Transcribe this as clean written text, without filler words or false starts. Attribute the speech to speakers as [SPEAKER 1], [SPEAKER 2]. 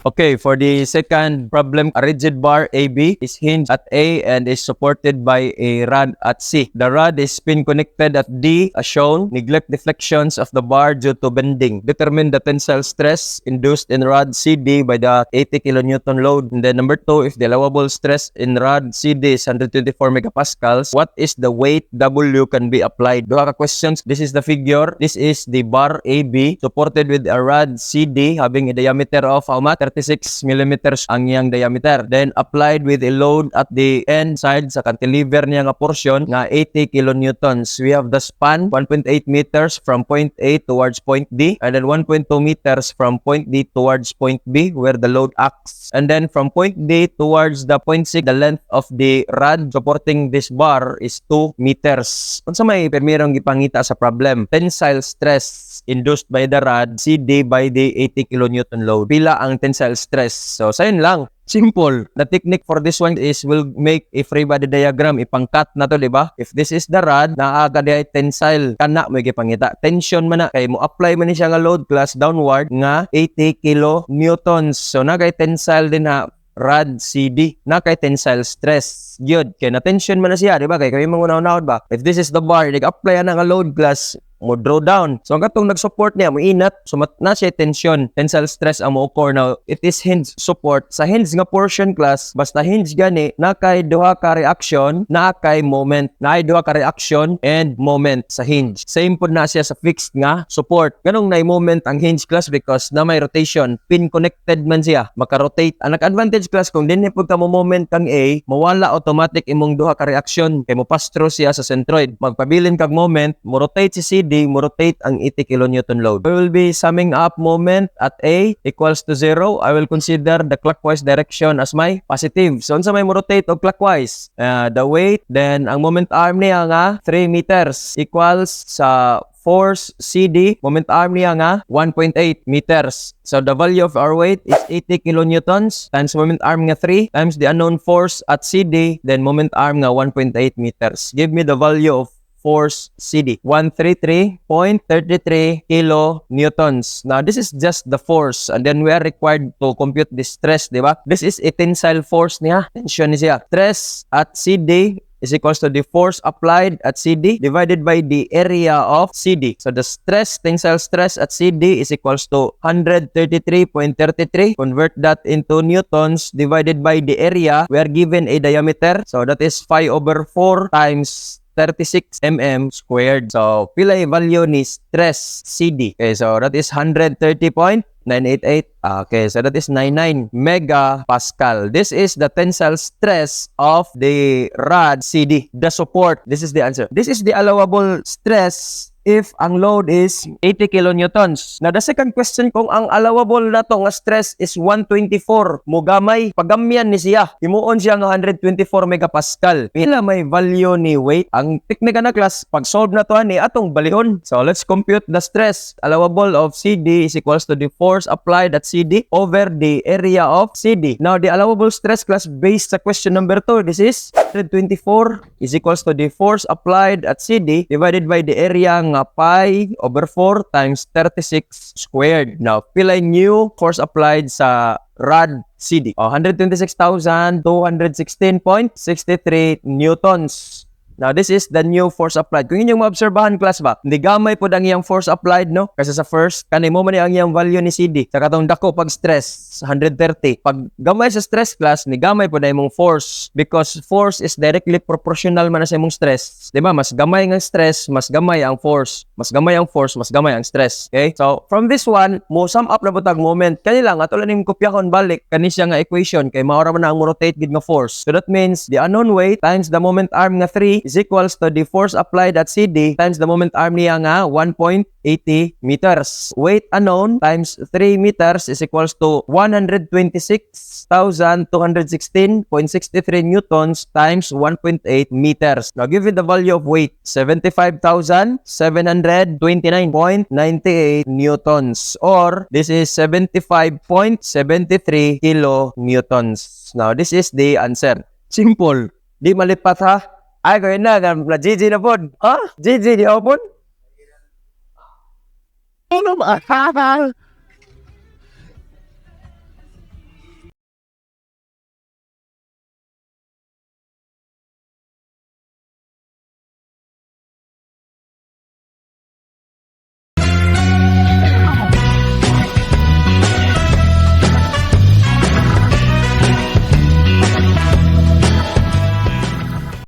[SPEAKER 1] Okay, for the second problem, a rigid bar AB is hinged at A and is supported by a rod at C. The rod is spin connected at D as shown. Neglect deflections of the bar due to bending. Determine the tensile stress induced in rod CD by the 80 kilonewton load. And then number 2, if the allowable stress in rod CD is 124 megapascals, what is the weight W can be applied? Duha ka questions. This is the figure. This is the bar AB supported with a rod CD having a diameter of how much? 36 millimeters ang iyang diameter. Then applied with a load at the end side sa cantilever niya nga portion nga 80 kilonewtons. We have the span 1.8 meters from point A towards point D, and then 1.2 meters from point D towards point B where the load acts. And then from point D towards the point C, the length of the rod supporting this bar is 2 meters. Unsa may permirong gipangita sa problem? Tensile stress induced by the rod CD by the 80 kilonewton load. Pila ang tensile stress? So sayon lang. Simple. The technique for this one is we'll make a free body diagram. Ipang-cut na to, di ba? If this is the rod, naaga di ay tensile. Kana mo gipangita. Tension man na. Kaya mo apply man ni siya nga load class downward nga 80 kilonewtons. So na kay tensile din ha. Rod CD na kay tensile stress gyud kay na tension man na siya, di ba? Kay kami mangunaw-unahon ba, if this is the bar, nag-apply na nga load class mo draw down. So ang katong nag-support niya mo inat, so na siya tension, tensile stress ang mo occur. Now it is hinge support. Sa hinge nga portion class, basta hinge gani na kay duha ka reaction, na kay moment, na kay duha ka reaction and moment sa hinge. Same pod na siya sa fixed nga support. Ganong na moment ang hinge class because na may rotation, pin connected man siya, maka-rotate. Ang advantage class kung dinhi pud ka mo moment kang A, mawala automatic imong duha ka reaction kay mo pass through siya sa centroid. Magpabilin kag moment, mo rotate si CD, mo rotate ang 80 kilonewton load. We will be summing up moment at A equals to 0. I will consider the clockwise direction as my positive. So unsa may mo rotate og clockwise? The weight, then ang moment arm niya nga 3 meters equals sa force CD, moment arm niya nga 1.8 meters. So the value of our weight is 80 kilonewtons times moment arm nga 3 times the unknown force at CD, then moment arm nga 1.8 meters. Give me the value of force CD, 133.33 kilonewtons. Now, this is just the force, and then we are required to compute the stress, di ba? This is a tensile force niya. Tension niya. Stress at CD is equals to the force applied at CD divided by the area of CD. So the stress, tensile stress at CD is equals to 133.33. Convert that into newtons divided by the area. We are given a diameter. So that is 5/4 times 36 mm squared. So, pila yung value ni stress CD. Okay, so that is 130.988. Okay, so that is 99 megapascal. This is the tensile stress of the rod CD, the support. This is the answer. This is the allowable stress if ang load is 80 kilonewtons. Now, the second question, kung ang allowable na to nga stress is 124, mo gamay, pagamyan ni siya, himuon siya nga 124 megapascal. Pila may value ni weight? Ang teknika na class, pag solve na to ni atong balihon. So, let's compute the stress. Allowable of CD is equals to the force applied at CD over the area of CD. Now, the allowable stress class based sa question number 2, this is 124 is equals to the force applied at CD divided by the area nga pi over 4 times 36 squared. Now, pila new force applied sa rod CD? 126,216.63 newtons. Now, this is the new force applied. Kung inyong maobserbahan class ba, hindi gamay po ang iyang force applied, no? Kasi sa first, kanay mo man ang iyang value ni CD. Sa katong dako pag stress, 130. Pag gamay sa stress class, ni gamay po na imong force. Because force is directly proportional man sa imong stress. Diba? Mas gamay ang stress, mas gamay ang force. Mas gamay ang force, mas gamay ang stress. Okay? So, from this one, mo sum up na po tag moment. Kanila nga, tulan yung kopyahon balik. Kanisya nga equation. Kay maura man na ang rotate gid nga force. So, that means the unknown weight times the moment arm nga 3 is equals to the force applied at CD times the moment arm niya nga 1.80 meters. Weight unknown times 3 meters is equals to 126,216.63 newtons times 1.8 meters. Now, give me the value of weight. 75,729.98 newtons, or this is 75.73 kilonewtons. Now, this is the answer. Simple. Di malipat ha. Ay, gawin na. GG na po. Ha? GG, di ako po?
[SPEAKER 2] Ano ba?